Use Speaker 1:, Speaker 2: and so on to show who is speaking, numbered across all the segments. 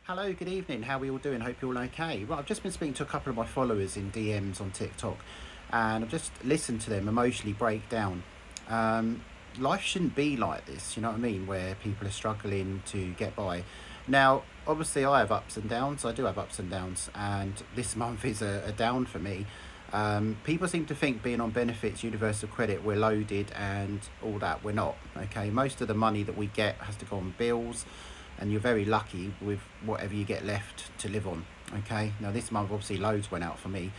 Speaker 1: Hello, good evening. How are we all doing? Hope you're all okay. Well, I've just been speaking to a couple of my followers in DMs on TikTok, and I've just listened to them emotionally break down. Um, Life shouldn't be like this, you know what I mean, where people are struggling to get by. Now, obviously, I have ups and downs. I do have ups and downs, and this month is a down for me. People seem to think being on benefits, universal credit, we're loaded and all that. We're not. Okay, most of the money that we get has to go on bills, and you're very lucky with whatever you get left to live on. Okay, now this month obviously loads went out for me,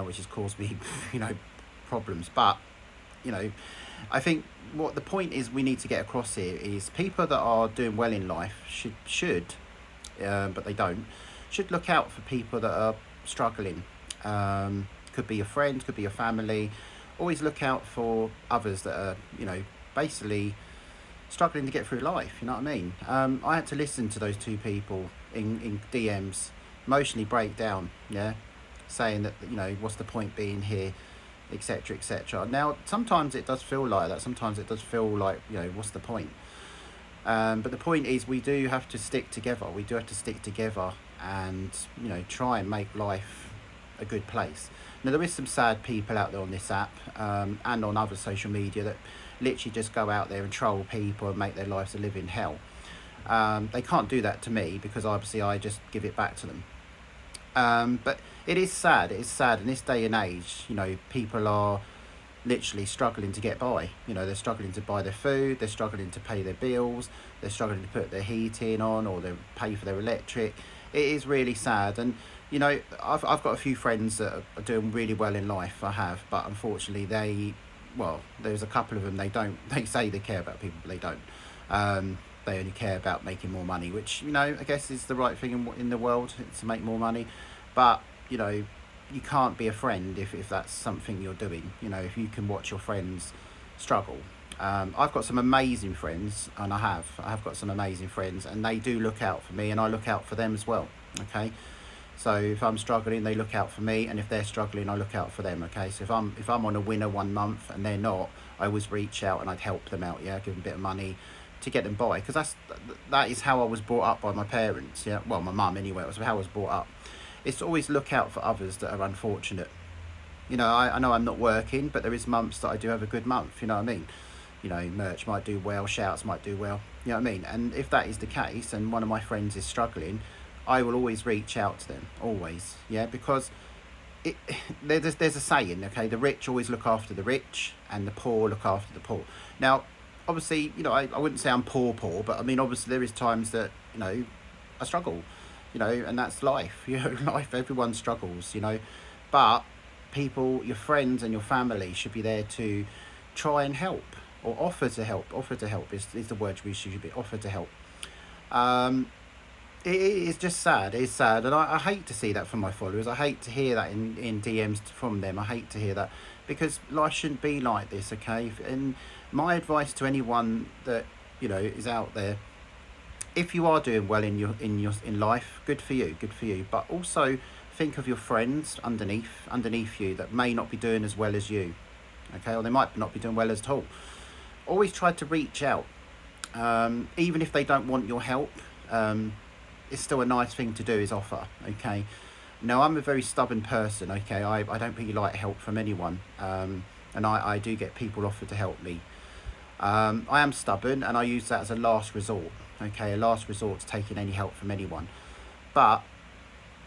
Speaker 1: which has caused me, you know, problems. But you know, I think what the point is we need to get across here is people that are doing well in life should, but they don't, should look out for people that are struggling. Could be your friends, could be your family. Always look out for others that are, basically struggling to get through life. You know what I mean? I had to listen to those two people in DMs emotionally break down. Yeah, saying that what's the point being here, etc., etc. Now sometimes it does feel like that. Sometimes it does feel like what's the point? But the point is we do have to stick together. We do have to stick together and try and make life a good place. Now there is some sad people out there on this app and on other social media that literally just go out there and troll people and make their lives a living hell. They can't do that to me because obviously I just give it back to them. But it is sad. It is sad in this day and age. People are literally struggling to get by. They're struggling to buy their food. They're struggling to pay their bills. They're struggling to put their heating on or they pay for their electric. It is really sad. And I've got a few friends that are doing really well in life. I have, but unfortunately there's a couple of them. They say they care about people, but they don't. They only care about making more money, which I guess is the right thing in the world, to make more money. But you can't be a friend if that's something you're doing. If you can watch your friends struggle. I've got some amazing friends, and I have got some amazing friends, and they do look out for me, and I look out for them as well. Okay, so if I'm struggling, they look out for me, and if they're struggling, I look out for them. Okay, so if I'm on a winner one month and they're not, I always reach out and I'd help them out. Yeah, give them a bit of money to get them by, because that is how I was brought up by my parents. Yeah, well, my mum anyway. It was how I was brought up. It's to always look out for others that are unfortunate. I know I'm not working, but there is months that I do have a good month. You know what I mean? Merch might do well, shouts might do well. You know what I mean? And if that is the case, and one of my friends is struggling, I will always reach out to them. Always, yeah, because it, there's a saying, okay, the rich always look after the rich, and the poor look after the poor. Now, obviously, I wouldn't say I'm poor, but I mean, obviously, there is times that I struggle, and that's life. Life. Everyone struggles, but people, your friends and your family should be there to try and help or offer to help. Offer to help is the word we should be. Offer to help. Um, it is just sad. It's sad, and I hate to see that from my followers. I hate to hear that in DMs from them. I hate to hear that because life shouldn't be like this. Okay, and my advice to anyone that is out there: if you are doing well in life, good for you, good for you. But also think of your friends underneath you that may not be doing as well as you. Okay, or they might not be doing well at all. Always try to reach out, even if they don't want your help. It's still a nice thing to do is offer. Okay, now I'm a very stubborn person. Okay, I don't really like help from anyone, and I do get people offer to help me. I am stubborn, and I use that as a last resort. Okay, a last resort to taking any help from anyone. But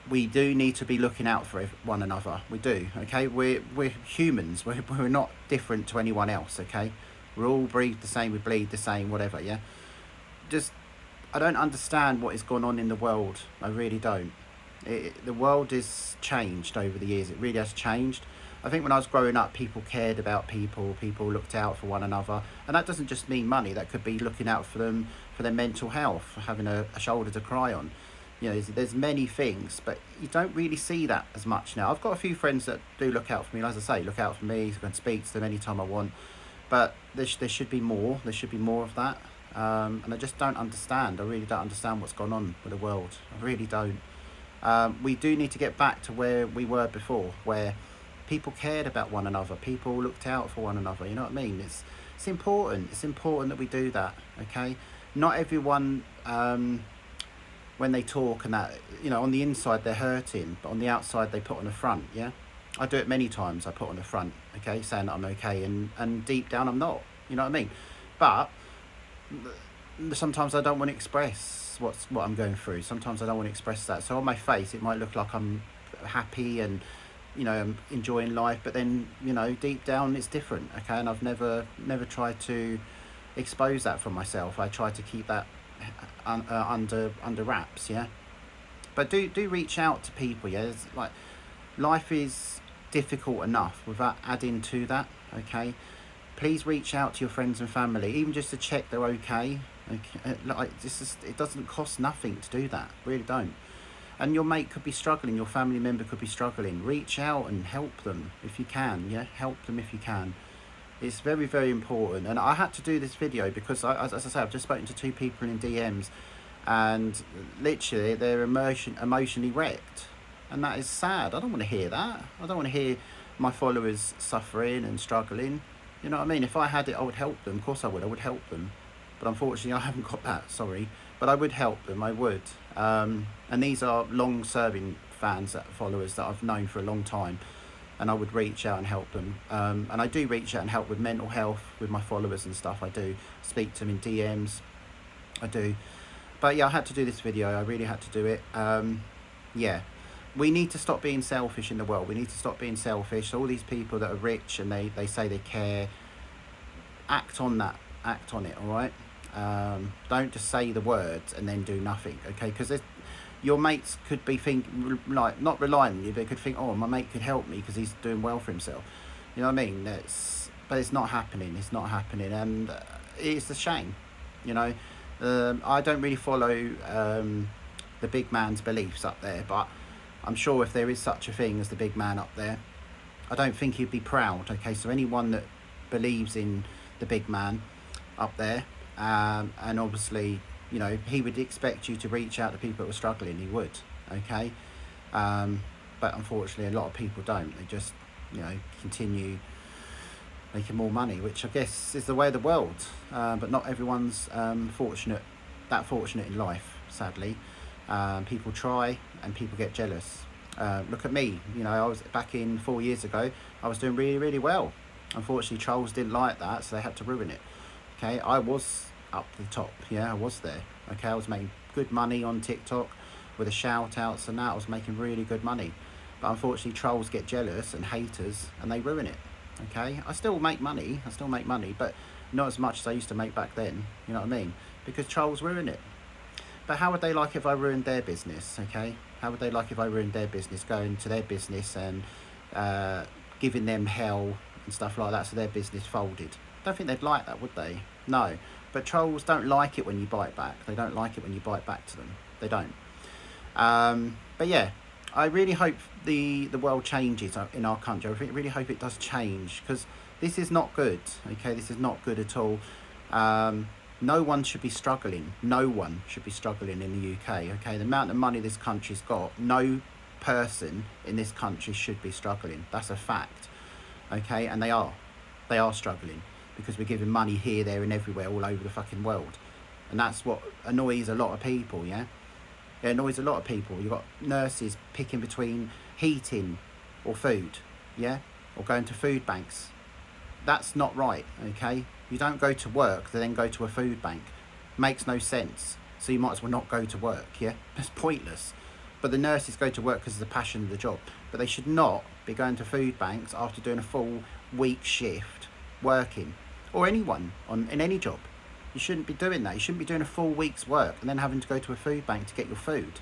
Speaker 1: we do need to be looking out for one another. We do. Okay, we're humans. We're not different to anyone else. Okay, we all breathe the same. We bleed the same. Whatever. Yeah. Just I don't understand what is going on in the world. I really don't. The world has changed over the years. It really has changed. I think when I was growing up, people cared about people. People looked out for one another, and that doesn't just mean money. That could be looking out for them, for their mental health, having a shoulder to cry on. There's many things, but you don't really see that as much now. I've got a few friends that do look out for me. As I say, look out for me. I can speak to them anytime I want. But there should be more. There should be more of that. And I just don't understand. I really don't understand what's gone on with the world. I really don't. We do need to get back to where we were before, where people cared about one another. People looked out for one another. You know what I mean? It's important. It's important that we do that. Okay. Not everyone when they talk and that, you know, on the inside they're hurting, but on the outside they put on a front, yeah? I do it many times, I put on a front, okay, saying that I'm okay, and deep down I'm not, you know what I mean? But sometimes I don't want to express what I'm going through. Sometimes I don't want to express that. So on my face it might look like I'm happy and, you know, I'm enjoying life, but then, you know, deep down it's different, okay? And I've never tried to expose that from myself. I try to keep that under wraps, yeah. But do reach out to people, yeah. It's like, life is difficult enough without adding to that, okay? Please reach out to your friends and family, even just to check they're okay. Okay, like, it doesn't cost nothing to do that, really don't. And your mate could be struggling, your family member could be struggling. Reach out and help them if you can, yeah. Help them if you can. It's very, very important. And I had to do this video because, as I say, I've just spoken to 2 people in DMs, and literally they're emotionally wrecked, and that is sad. I don't want to hear that. I don't want to hear my followers suffering and struggling. You know what I mean? If I had it, I would help them. Of course I would help them. But unfortunately, I haven't got that, sorry. But I would help them, I would. And these are long-serving fans, followers that I've known for a long time. And I would reach out and help them. And I do reach out and help with mental health, with my followers and stuff. I do speak to them in DMs. I do. But yeah, I had to do this video. I really had to do it. Yeah. We need to stop being selfish in the world. We need to stop being selfish. All these people that are rich and they say they care, act on that. Act on it, all right? Don't just say the words and then do nothing, okay? Because your mates could be like, not relying on you, but they could think, oh, my mate could help me because he's doing well for himself. You know what I mean? But it's not happening. It's not happening, and it's a shame. You know, I don't really follow the big man's beliefs up there, but I'm sure if there is such a thing as the big man up there, I don't think he'd be proud. Okay, so anyone that believes in the big man up there, and obviously, you know, he would expect you to reach out to people that were struggling. He would, okay? But unfortunately, a lot of people don't. They just, you know, continue making more money, which I guess is the way of the world. But not everyone's fortunate in life, sadly. People try and people get jealous. Look at me, you know, I was back in 4 years ago, I was doing really, really well. Unfortunately, trolls didn't like that, so they had to ruin it. Okay, I was up the top, yeah, I was there. Okay, I was making good money on TikTok with the shout outs and that. I was making really good money. But unfortunately, trolls get jealous and haters and they ruin it. Okay, I still make money, but not as much as I used to make back then, you know what I mean? Because trolls ruin it. But how would they like if I ruined their business, okay? How would they like if I ruined their business, going to their business and giving them hell and stuff like that, so their business folded? Don't think they'd like that, would they? No. But trolls don't like it when you bite back. They don't like it when you bite back to them. They don't. But yeah, I really hope the world changes in our country. I really hope it does change, because this is not good, okay? This is not good at all. No one should be struggling. No one should be struggling in the UK, okay? The amount of money this country's got, no person in this country should be struggling. That's a fact, okay? And they are struggling, because we're giving money here, there and everywhere, all over the fucking world. And that's what annoys a lot of people, yeah? It annoys a lot of people. You've got nurses picking between heating or food, yeah? Or going to food banks. That's not right, okay? You don't go to work to then go to a food bank. Makes no sense. So you might as well not go to work, yeah? It's pointless. But the nurses go to work because of the passion of the job. But they should not be going to food banks after doing a full week shift working. Or anyone in any job. You shouldn't be doing that. You shouldn't be doing a full week's work and then having to go to a food bank to get your food.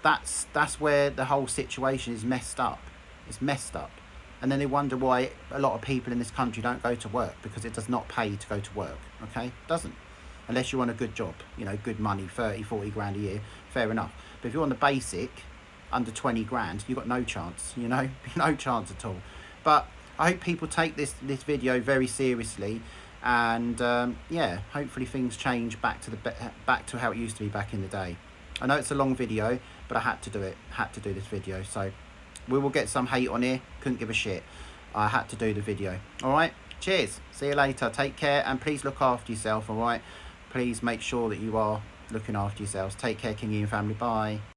Speaker 1: That's where the whole situation is messed up. It's messed up. And then they wonder why a lot of people in this country don't go to work, because it does not pay to go to work, okay? It doesn't. Unless you're on a good job, you know, good money, 30, 40 grand a year, fair enough. But if you're on the basic, under 20 grand, you've got no chance, you know? No chance at all. But I hope people take this video very seriously, and yeah, hopefully things change back to how it used to be back in the day. I know it's a long video, but I had to do it. Had to do this video, so we will get some hate on here. Couldn't give a shit. I had to do the video. All right. Cheers. See you later. Take care, and please look after yourself. All right. Please make sure that you are looking after yourselves. Take care, King Ian family. Bye.